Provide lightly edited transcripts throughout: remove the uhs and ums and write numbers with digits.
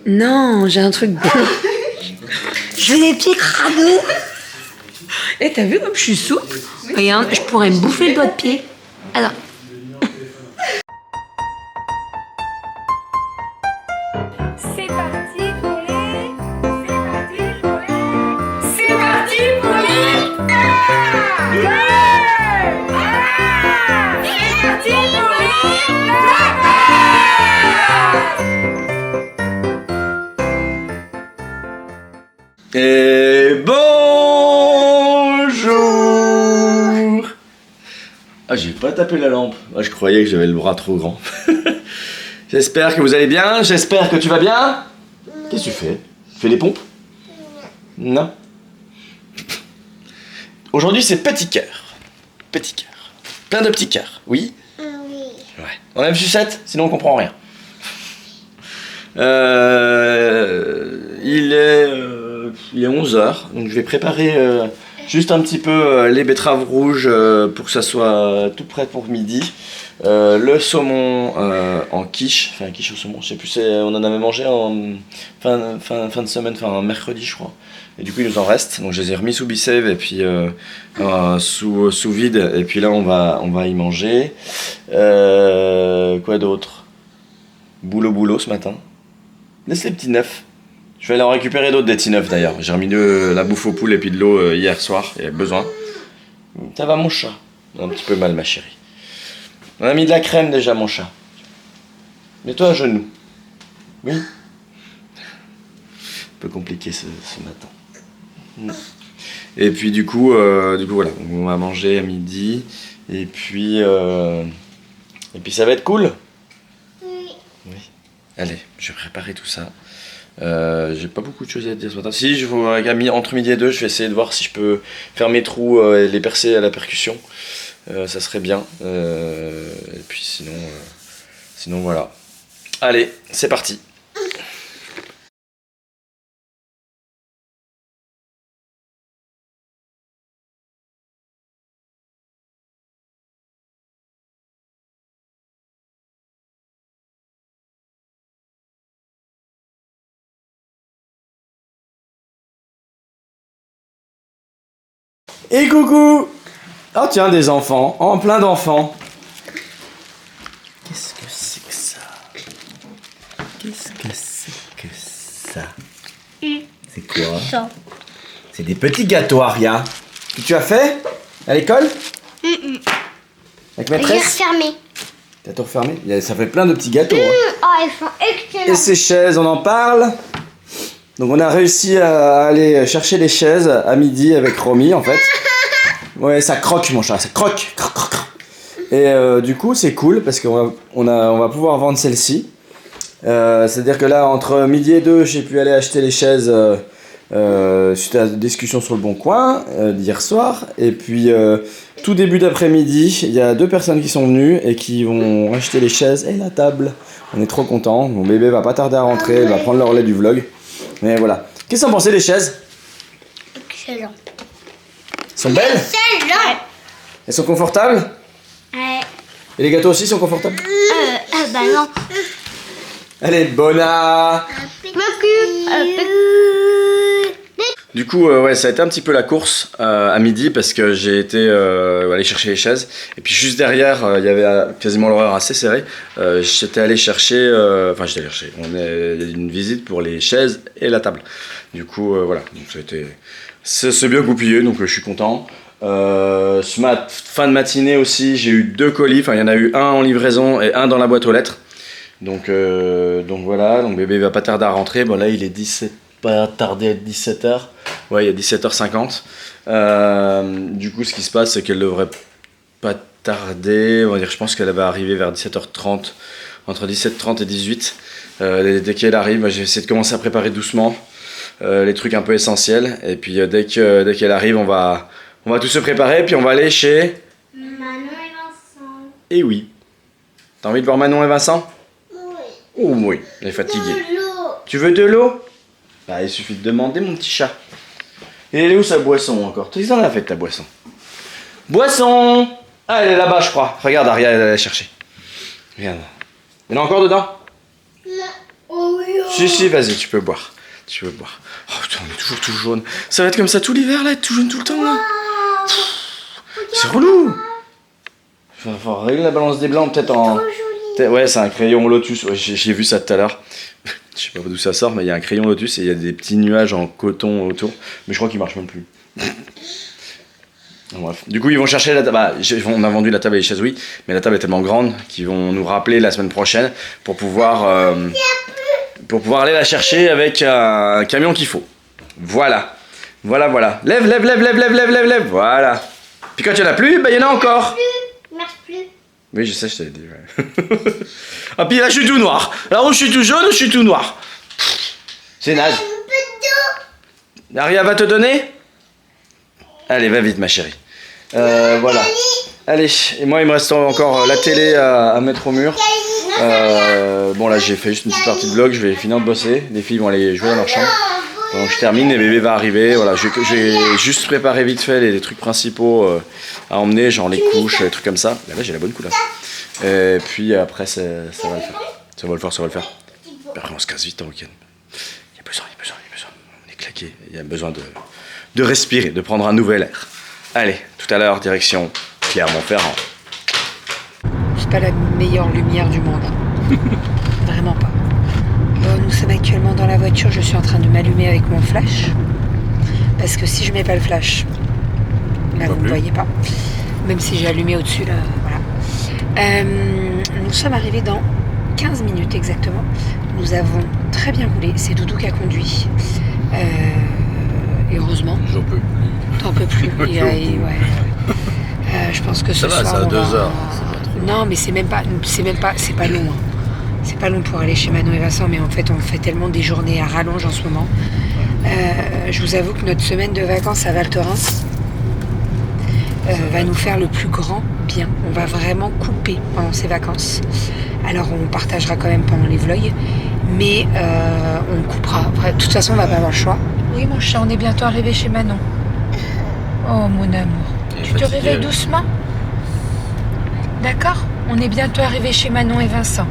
Non, j'ai un truc blanc. J'ai les pieds crado. Et t'as vu comme je suis souple? Regarde, je pourrais me bouffer le doigt de pied. Alors. C'est parti pour les... C'est parti pour les... C'est parti pour les... Et bonjour. Ah, j'ai pas tapé la lampe. Ah, je croyais que j'avais le bras trop grand. J'espère que vous allez bien. J'espère que tu vas bien. Qu'est-ce que tu fais? Tu fais les pompes? Non. Aujourd'hui, c'est petit cœur. Petit cœur. Plein de petits cœurs. Oui? Oui. Ouais. On a une sucette, sinon on comprend rien. Il est 11h, donc je vais préparer juste un petit peu les betteraves rouges pour que ça soit tout prêt pour midi. Le saumon en quiche, enfin quiche au saumon, je sais plus, on en avait mangé en fin de semaine, enfin mercredi je crois. Et du coup il nous en reste, donc je les ai remis sous Bicève et puis sous vide, et puis là on va y manger. Quoi d'autre? Boulot ce matin. Laisse les petits neufs. Je vais aller en récupérer d'autres des petits neufs d'ailleurs. J'ai remis de la bouffe aux poules et puis de l'eau hier soir, il y a besoin. Ça va mon chat? Un petit peu mal ma chérie. On a mis de la crème déjà mon chat. Mets-toi à genoux. Oui. Un peu compliqué ce matin. Et puis du coup voilà, on va manger à midi. Et puis ça va être cool. Oui. Oui. Allez, je vais préparer tout ça. J'ai pas beaucoup de choses à dire ce matin. Si, entre midi et deux, je vais essayer de voir si je peux faire mes trous et les percer à la percussion. Ça serait bien. Et puis sinon voilà. Allez, c'est parti. Et coucou! Oh tiens, des enfants, en plein d'enfants. Qu'est-ce que c'est que ça? Qu'est-ce que c'est que ça? C'est quoi? Ça. C'est des petits gâteaux, Aria. Que tu as fait à l'école? Avec J'ai maîtresse? refermé. T'as tout refermé? Ça fait plein de petits gâteaux. Hein. Oh, ils sont Et excellents. ces chaises, on en parle? Donc on a réussi à aller chercher les chaises à midi avec Romy en fait. Ouais, ça croque mon chat, ça croque. Croc, croc, croc. Et du coup c'est cool parce qu'on va pouvoir vendre celle-ci. C'est-à-dire que là entre midi et deux j'ai pu aller acheter les chaises suite à la discussion sur le Bon Coin d'hier soir. Et puis tout début d'après-midi il y a 2 personnes qui sont venues et qui vont acheter les chaises et la table. On est trop contents, mon bébé va pas tarder à rentrer, il va prendre le relais du vlog. Mais voilà. Qu'est-ce que t'en pensez des chaises? Excellent. Elles sont belles? Excellent. Elles sont confortables? Ouais. Et les gâteaux aussi sont confortables? Bah non. Allez, Bona! Du coup, ouais, ça a été un petit peu la course à midi parce que j'ai été aller chercher les chaises. Et puis juste derrière, il y avait quasiment l'horaire assez serré. J'étais allé chercher, il y a une visite pour les chaises et la table. Du coup, voilà, donc c'est bien goupillé, donc je suis content. Fin de matinée aussi, j'ai eu 2 colis. Enfin, il y en a eu un en livraison et un dans la boîte aux lettres. Donc voilà, donc bébé va pas tarder à rentrer. Bon là, il est 17. Pas tarder à 17h. Ouais, il y a 17h50. Du coup, ce qui se passe, c'est qu'elle devrait pas tarder. On va dire, je pense qu'elle va arriver vers 17h30, entre 17h30 et 18h. Dès qu'elle arrive, moi, j'ai essayé de commencer à préparer doucement les trucs un peu essentiels. Et puis dès qu'elle arrive, on va tous se préparer. Puis on va aller chez Manon et Vincent. Et oui. T'as envie de voir Manon et Vincent? Oui. Oh oui, elle est fatiguée. De l'eau. Tu veux de l'eau? Bah, il suffit de demander, mon petit chat. Et elle est où sa boisson encore? Qu'est-ce que t'en as fait de ta boisson? Boisson! Ah, elle est là-bas, je crois. Regarde, Aria, elle est chercher. Regarde. Il y en a encore dedans? Non. Oh oui. Si, vas-y, tu peux boire. Tu peux boire. Oh putain, on est toujours tout jaune. Ça va être comme ça tout l'hiver là, être tout jaune tout le temps là. C'est relou. Il va falloir régler la balance des blancs peut-être en... Ouais, c'est un crayon Lotus. Ouais, j'ai vu ça tout à l'heure. Je sais pas d'où ça sort, mais il y a un crayon Lotus et il y a des petits nuages en coton autour. Mais je crois qu'il marche même plus. Bref. Du coup, ils vont chercher la table. Bah, on a vendu la table et les chaises, oui, mais la table est tellement grande qu'ils vont nous rappeler la semaine prochaine pour pouvoir aller la chercher avec un camion qu'il faut. Voilà. Voilà. Lève. Voilà. Puis quand il n'y en a plus, bah, il y en a encore. Marche plus. Oui, je sais, je t'avais dit. Ouais. Ah, puis là, je suis tout noir. Là où je suis tout jaune, je suis tout noir. C'est naze. Aria va te donner? Allez, va vite, ma chérie. Voilà. Allez, et moi, il me reste encore la télé à mettre au mur. Bon, là, j'ai fait juste une petite partie de vlog. Je vais finir de bosser. Les filles vont aller jouer dans leur chambre. Pendant que je termine, les bébés vont arriver. Voilà, j'ai juste préparé vite fait les trucs principaux à emmener, genre les couches, les trucs comme ça. Là, j'ai la bonne couleur. Et puis après, ça va le faire. Ça va le faire. Après, on se casse vite en week-end. Il y a besoin. On est claqué. Il y a besoin de respirer, de prendre un nouvel air. Allez, tout à l'heure, direction Clermont-Ferrand. C'est pas la meilleure lumière du monde. Vraiment pas. Bon, nous sommes actuellement dans la voiture. Je suis en train de m'allumer avec mon flash. Parce que si je mets pas le flash, là, vous ne voyez pas. Même si j'ai allumé au-dessus, là, voilà. Nous sommes arrivés dans 15 minutes exactement. Nous avons très bien roulé. C'est Doudou qui a conduit. Et heureusement. J'en peux plus. T'en peux plus. Je pense que ce ça va, soir. Ça va 2 heures. Non, mais c'est pas long. Hein. C'est pas long pour aller chez Manon et Vincent, mais en fait, on fait tellement des journées à rallonge en ce moment. Je vous avoue que notre semaine de vacances à Val Thorens va nous faire le plus grand bien. On va vraiment couper pendant ces vacances. Alors, on partagera quand même pendant les vlogs, mais on coupera. De toute façon, on va pas avoir le choix. Oui, mon chat, on est bientôt arrivé chez Manon. Oh, mon amour. Tu te réveilles doucement? D'accord? On est bientôt arrivé chez Manon et Vincent.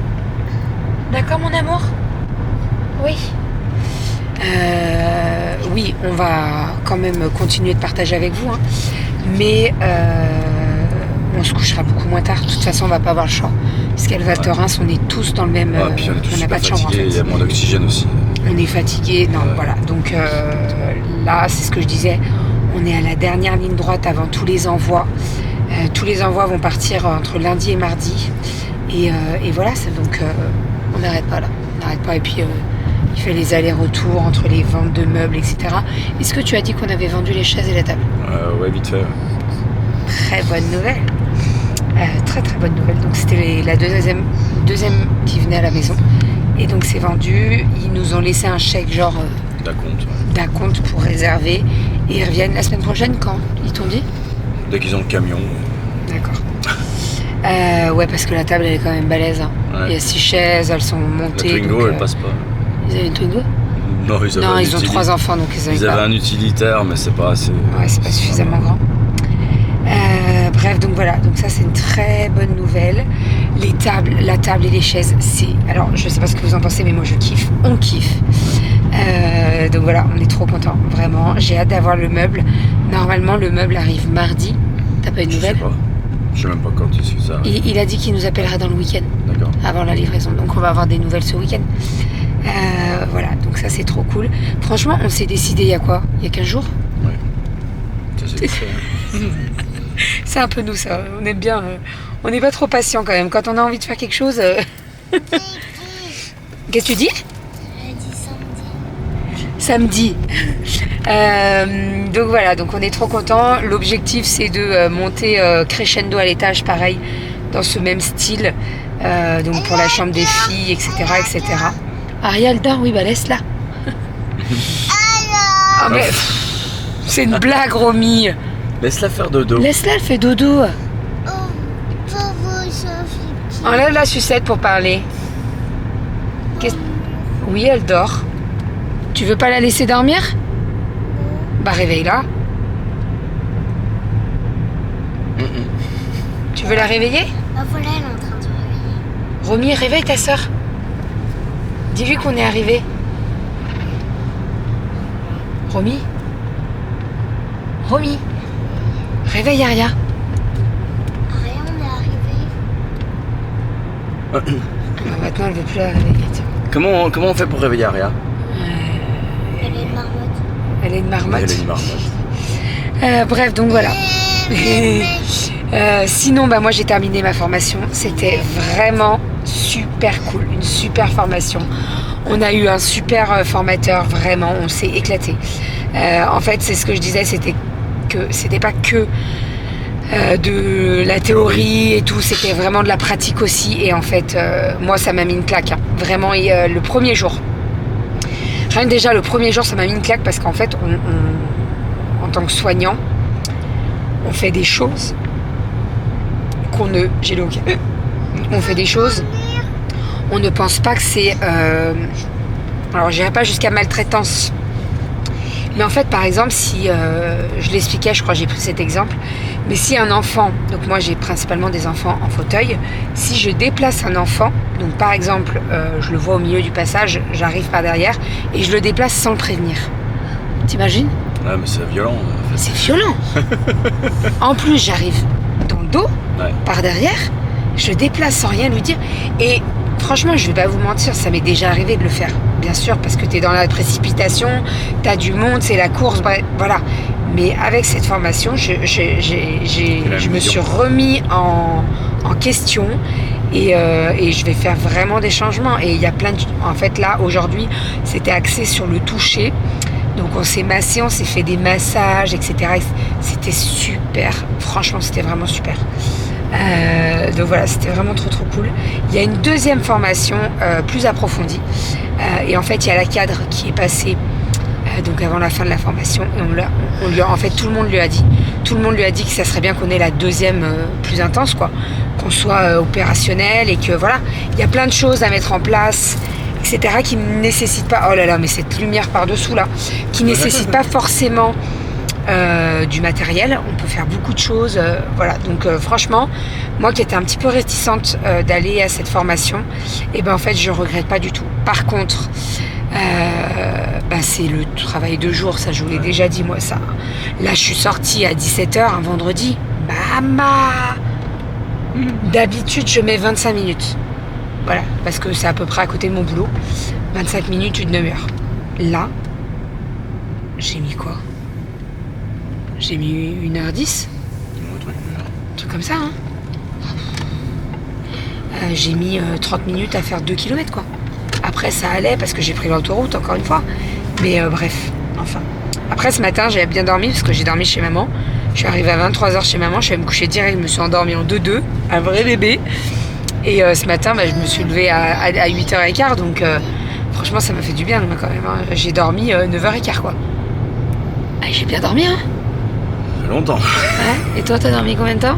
D'accord, mon amour? Oui. Oui, on va quand même continuer de partager avec vous, hein. Mais on se couchera beaucoup moins tard. De toute façon, on va pas avoir le choix. Puisqu'à Val Thorens, on est tous dans le même... Puis on n'a pas de chambre, en fait. Il y a moins d'oxygène aussi. On est fatigué, non, voilà. Donc là, c'est ce que je disais. On est à la dernière ligne droite avant tous les envois. Tous les envois vont partir entre lundi et mardi. Et voilà, donc on n'arrête pas là. On n'arrête pas. Et puis, il fait les allers-retours entre les ventes de meubles, etc. Est-ce que tu as dit qu'on avait vendu les chaises et la table? Ouais, vite fait. Très bonne nouvelle. Très bonne nouvelle. Donc c'était la deuxième qui venait à la maison. Et donc c'est vendu. Ils nous ont laissé un chèque genre d'acompte pour réserver. Et ils reviennent la semaine prochaine quand? Ils t'ont dit? Dès qu'ils ont le camion. D'accord. Ouais, parce que la table elle est quand même balèze. Hein. Ouais. Il y a 6 chaises, elles sont montées. La Twingo, elle passe pas. Ils avaient une Twingo? Non, ils ont 3 enfants, donc ils avaient un utilitaire, mais c'est pas assez. Ouais, c'est pas suffisamment grand. Bref, donc voilà, donc ça c'est une très bonne nouvelle. La table et les chaises, c'est... Alors, je sais pas ce que vous en pensez, mais moi je kiffe, on kiffe. Donc voilà, on est trop contents, vraiment. J'ai hâte d'avoir le meuble. Normalement, le meuble arrive mardi. T'as pas une nouvelle? Je sais même pas quand est-ce que ça arrive. Il a dit qu'il nous appellera dans le week-end. D'accord. Avant la livraison, donc on va avoir des nouvelles ce week-end. Voilà, donc ça c'est trop cool. Franchement, on s'est décidé il y a quoi? Il y a 15 jours? Ouais. Ça c'est fait. C'est un peu nous ça, on aime bien, on n'est pas trop patient quand même, quand on a envie de faire quelque chose... Qu'est-ce que tu dis? J'ai dit samedi. Donc voilà, donc on est trop contents. L'objectif c'est de monter crescendo à l'étage, pareil, dans ce même style, donc pour la chambre des filles, etc. Ariel dort, oui, bah laisse-la. Ah mais... C'est une blague, Romy. Laisse-la faire dodo. Laisse-la, elle fait dodo. Enlève la sucette pour parler. Oui, elle dort. Tu veux pas la laisser dormir? Bah réveille-la. Tu veux la réveiller? Bah voilà, elle est en train de réveiller. Romy, réveille ta soeur. Dis-lui qu'on est arrivé. Romy. Romy. Réveille Aria. Rien, on est arrivé. Ah, maintenant, elle veut plus la réveiller. Tiens. Comment on fait pour réveiller Aria? Elle est une marmotte. Elle est une marmotte. Elle est une marmotte. Bref, donc voilà. Sinon, moi j'ai terminé ma formation. C'était vraiment super cool, une super formation. On a eu un super formateur, vraiment, on s'est éclaté. En fait, c'est ce que je disais, c'était pas que de la théorie et tout, c'était vraiment de la pratique aussi. Et en fait, moi, ça m'a mis une claque, hein. Vraiment. Et le premier jour, rien que déjà le premier jour, ça m'a mis une claque parce qu'en fait, en tant que soignant, on fait des choses qu'on ne... J'ai le hockey. On fait des choses, on ne pense pas que c'est... alors, j'irai pas jusqu'à maltraitance. Mais en fait, par exemple, si... je l'expliquais, je crois que j'ai pris cet exemple. Mais si un enfant... Donc moi, j'ai principalement des enfants en fauteuil. Si je déplace un enfant, donc par exemple, je le vois au milieu du passage, j'arrive par derrière, et je le déplace sans le prévenir. T'imagines ? Ouais, mais c'est violent. En fait. C'est violent. En plus, j'arrive dans le dos, par derrière, je le déplace sans rien lui dire. Et franchement, je vais pas vous mentir, ça m'est déjà arrivé de le faire. Bien sûr, parce que tu es dans la précipitation, tu as du monde, c'est la course, bref, voilà. Mais avec cette formation, je me suis remis en question et je vais faire vraiment des changements. Et il y a plein de... En fait, là, aujourd'hui, c'était axé sur le toucher. Donc on s'est massé, on s'est fait des massages, etc. C'était super, franchement c'était vraiment super. Donc voilà, c'était vraiment trop cool. Il y a une deuxième formation plus approfondie. Et en fait il y a la cadre qui est passée donc avant la fin de la formation. Et en fait tout le monde lui a dit. Tout le monde lui a dit que ça serait bien qu'on ait la deuxième plus intense, quoi. Qu'on soit opérationnel et que voilà, il y a plein de choses à mettre en place, etc., qui ne nécessitent pas, oh là là, mais cette lumière par-dessous là, qui ne nécessite pas forcément du matériel. On peut faire beaucoup de choses, voilà. Donc franchement, moi qui étais un petit peu réticente d'aller à cette formation, et ben en fait je regrette pas du tout. Par contre, c'est le travail de jour, ça je vous l'ai déjà dit moi ça. Là je suis sortie à 17h un vendredi, d'habitude je mets 25 minutes. Voilà, parce que c'est à peu près à côté de mon boulot. 25 minutes, une demi-heure. Là, j'ai mis quoi ? J'ai mis 1h10. Un truc comme ça, hein. J'ai mis 30 minutes à faire 2 km, quoi. Après, ça allait parce que j'ai pris l'autoroute, encore une fois. Mais bref, enfin. Après, ce matin, j'ai bien dormi parce que j'ai dormi chez maman. Je suis arrivée à 23h chez maman. Je suis allée me coucher direct. Je me suis endormie en 2-2. Un vrai bébé. Et ce matin, je me suis levée à 8h15, donc franchement, ça m'a fait du bien quand même. Hein. J'ai dormi 9h15, quoi. Ah, j'ai bien dormi, hein. Ça fait longtemps. Ouais. Et toi, t'as dormi combien de temps?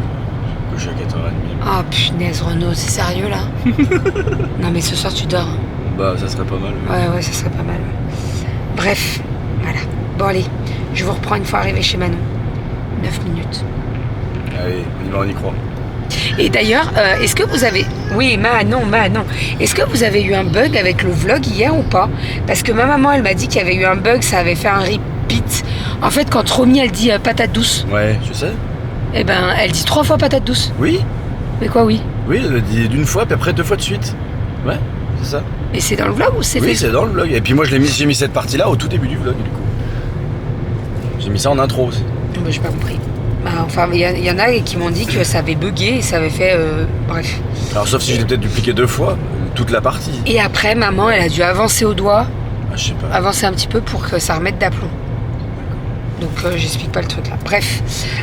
Je suis à 4h30. Oh punaise, Renaud, c'est sérieux, là? Non, mais ce soir, tu dors. Bah, ça serait pas mal. Ouais, ça serait pas mal. Bref, voilà. Bon, allez, je vous reprends une fois arrivé chez Manon. 9 minutes. Allez, on y croit. Et d'ailleurs, est-ce que vous avez... Oui, non. Est-ce que vous avez eu un bug avec le vlog hier ou pas? Parce que ma maman, elle m'a dit qu'il y avait eu un bug, ça avait fait un repeat. En fait, quand Romy, elle dit patate douce. Ouais, je sais. Eh ben, elle dit 3 fois patate douce. Oui. Mais quoi, oui? Oui, elle le dit d'une fois, puis après 2 fois de suite. Ouais, c'est ça. Et c'est dans le vlog ou c'est fait? Oui, c'est dans le vlog. Et puis moi, j'ai mis cette partie-là au tout début du vlog, du coup. J'ai mis ça en intro aussi. Bah, j'ai pas compris. Enfin, il y en a qui m'ont dit que ça avait bugué et ça avait fait... bref. Alors, sauf si je l'ai peut-être dupliqué 2 fois, toute la partie. Et après, maman, elle a dû avancer au doigt. Ah, je sais pas. Avancer un petit peu pour que ça remette d'aplomb. Donc, j'explique pas le truc là. Bref.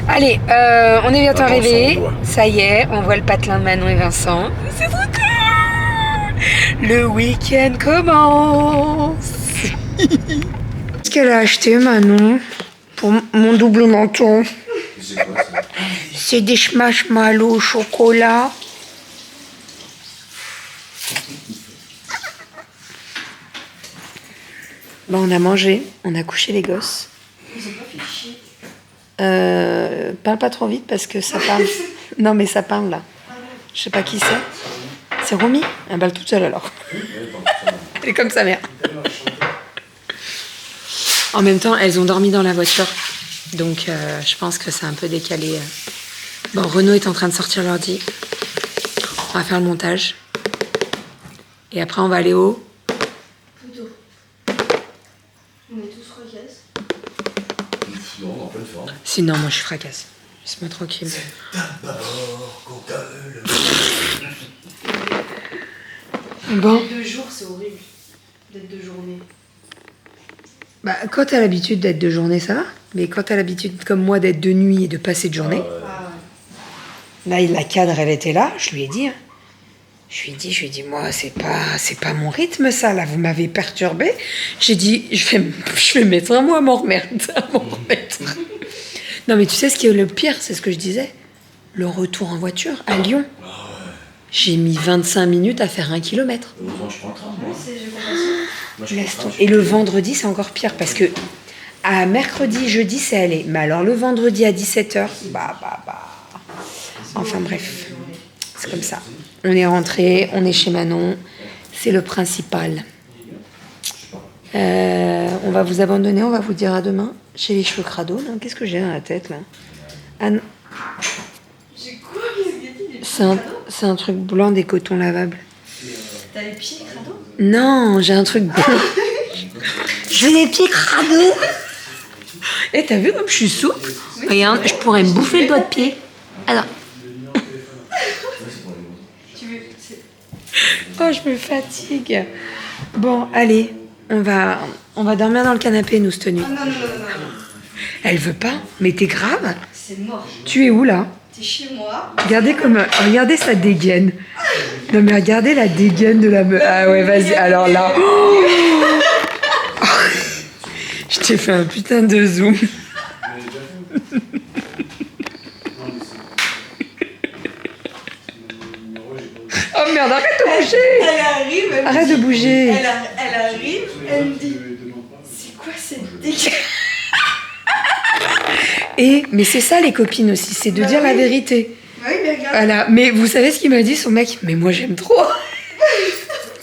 Allez, on est bientôt arrivé. Ça y est, on voit le patelin de Manon et Vincent. C'est trop cool! Le week-end commence! Qu'est-ce qu'elle a acheté, Manon? Pour mon double menton. C'est des marshmallows au chocolat. Bon, on a mangé, on a couché les gosses. Ils ont pas fait chier. Parle pas trop vite parce que ça parle. Non, mais ça parle là. Je sais pas qui c'est. C'est Romy? Elle balle toute seule alors. Elle est comme sa mère. En même temps, elles ont dormi dans la voiture. Donc, je pense que c'est un peu décalé. Bon, Renaud est en train de sortir l'ordi. On va faire le montage. Et après, on va aller au... Plutôt. On est tous fracasses. Non, en pleine forme. Sinon, moi, je suis fracasse. Laisse-moi tranquille. D'abord qu'on te Bon. 2 jours, c'est horrible. D'être de journée. Bah, quand t'as l'habitude d'être de journée, ça va. Mais quand t'as l'habitude, comme moi, d'être de nuit et de passer de journée... Ah Là, la cadre, elle était là. Je lui ai dit... Je lui ai dit, moi, c'est pas mon rythme, ça, là. Vous m'avez perturbé. J'ai dit, je vais mettre un mois à m'en remettre. Non, mais tu sais ce qui est le pire, c'est ce que je disais. Le retour en voiture à Lyon. J'ai mis 25 minutes à faire 1 kilomètre. Heureusement, je prends le train. oui, Moi. j'ai compris. Moi, je Laisse prends le tomber. train, Et le vendredi, c'est encore pire parce que à mercredi, jeudi, c'est allé. Mais alors le vendredi à 17h, bah. Enfin bref, c'est comme ça. On est rentré, on est chez Manon, c'est le principal. On va vous abandonner, on va vous dire à demain. J'ai les cheveux crado, là. Qu'est-ce que j'ai dans la tête là? Ah non, J'ai quoi? Qu'est-ce qu'il a dit? Des pieds c'est un, crado? c'est un truc blanc des cotons lavables. T'as les pieds crado? Non, j'ai un truc blanc. J'ai les pieds crado. Et t'as vu comme je suis souple? Regarde, je pourrais me bouffer le doigt de pied. Alors. Tu veux. c'est- Oh, je me fatigue. Bon, allez, on va dormir dans le canapé, nous, cette nuit. Ah non, non, non, non, non. Elle veut pas? Mais t'es grave? C'est mort. Tu es où, là? T'es chez moi. Regardez sa dégaine. Non, mais regardez la dégaine de la meuf. Ah ouais, vas-y, alors là. Je t'ai fait un putain de zoom. Oh merde, arrête de bouger! Elle arrive, elle me Arrête de dit- bouger! Elle arrive, elle me dit. C'est quoi cette dégueulasse? Mais c'est ça les copines aussi, c'est de Bah dire la oui. vérité. Oui, mais regarde. Voilà, mais vous savez ce qu'il m'a dit son mec? Mais moi j'aime trop.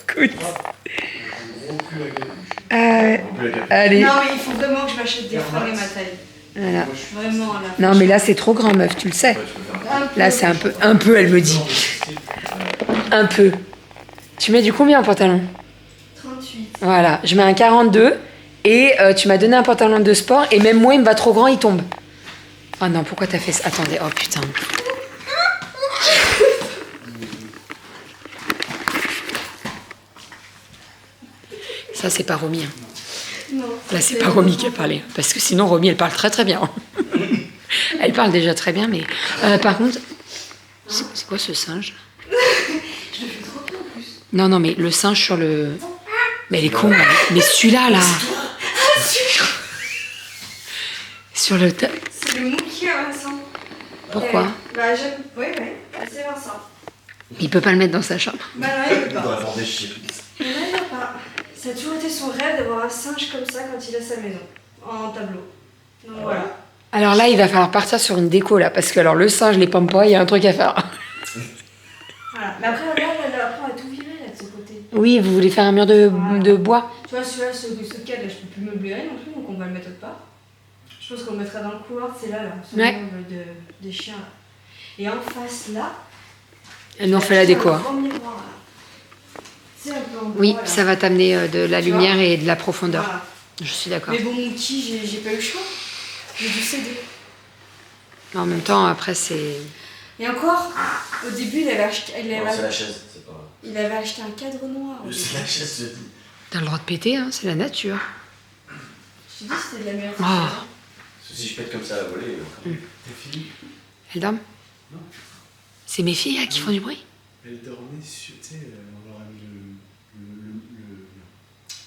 Écoute. Allez, Non, mais il faut vraiment que je m'achète des fringues à ma taille. voilà. Vraiment, là. Non mais là c'est trop grand meuf, tu le sais. Là c'est un peu, elle me dit. Un peu. Tu mets du combien en pantalon? 38. Voilà, je mets un 42 et tu m'as donné un pantalon de sport et même moi il me va trop grand, il tombe. Oh non, pourquoi t'as fait ça? Attendez, oh putain. Ça c'est pas Romy. Hein. Non. Là c'est pas Romy qui a parlé. Parce que sinon Romy elle parle très très bien. Elle parle déjà très bien mais... par contre... C'est quoi ce singe? Je le fais trop bien en plus. Non mais le singe sur le... Mais elle est con là. Mais celui-là là. Sur le... C'est le Mookie à Vincent. Pourquoi? Bah, j'aime. Oui, oui. C'est Vincent. Il peut pas le mettre dans sa chambre. Bah, non, il veut pas. avoir des chiens. Non, il veut pas. Ça a toujours été son rêve d'avoir un singe comme ça quand il a sa maison. En tableau. Donc voilà. Alors là, il va falloir partir sur une déco là, parce que alors le singe, les pampas, il y a un truc à faire. Voilà. Mais après, là, après, on va tout virer là de ce côté. Oui, vous voulez faire un mur de bois? Tu vois, celui-là, ce cadre là, je peux plus meubler non plus, donc on va le mettre autre part. Je pense qu'on le mettra dans le couloir, c'est là, ce Ouais. meuble des chiens là. Et en face là. Elle nous refait la déco. Un Hein. grand miroir là. C'est un peu en bois, Oui, là. ça va t'amener de la Tu vois? lumière et de la profondeur. Voilà. Je suis d'accord. Mais bon, Mookie, j'ai pas eu le choix. J'ai dû céder. En même temps, après, c'est... Et encore, au début, il avait acheté, C'est la chaise, c'est pas. il avait acheté un cadre noir. au C'est début. la chaise, je te dis. T'as le droit de péter, hein, c'est la nature. Je te dis, c'était de la meilleure Oh. chose. Si je pète comme ça à la volée. T'es fini? Elles dorment? Non. C'est mes filles là, qui font du bruit? Elle dormait sur. Tu sais, on leur a mis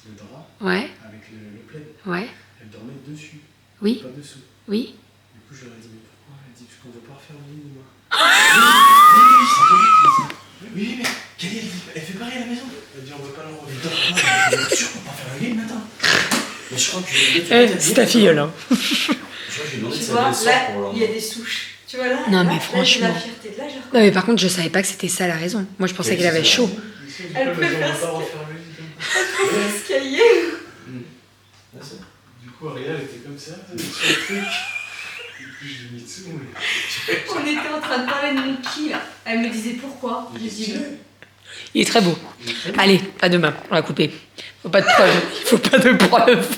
le drap Ouais, avec le plaid. ouais, Elle dormait dessus, oui, pas dessous. oui. Du coup, je leur ai dit, mais pourquoi? Elle dit, parce qu'on veut pas refaire le lit demain. Oui, mais Kelly, elle fait pareil à la maison. Elle dit, on veut pas le refaire. Bien sûr, on va pas faire le lit le matin. Mais je crois que. C'est ta fille là. Je crois que j'ai demandé de Tu vois, s'habiller là, sans pour il y a des souches. Tu vois là? Non, là, mais là, j'ai franchement. la fierté. Là, je Non mais par contre, je savais pas que c'était ça la raison. Moi, je pensais qu'elle avait chaud. Elle On préfère va ça. pas refaire le lit demain. l'escalier. Du coup, Ariel était comme ça, sur le truc. Et puis je l'ai mis dessous. On était en train de parler de Mickey là. Elle me disait pourquoi. J'ai dit Il est très beau. Allez, à demain, on l'a coupé. Faut pas de preuves. Il faut pas de preuves.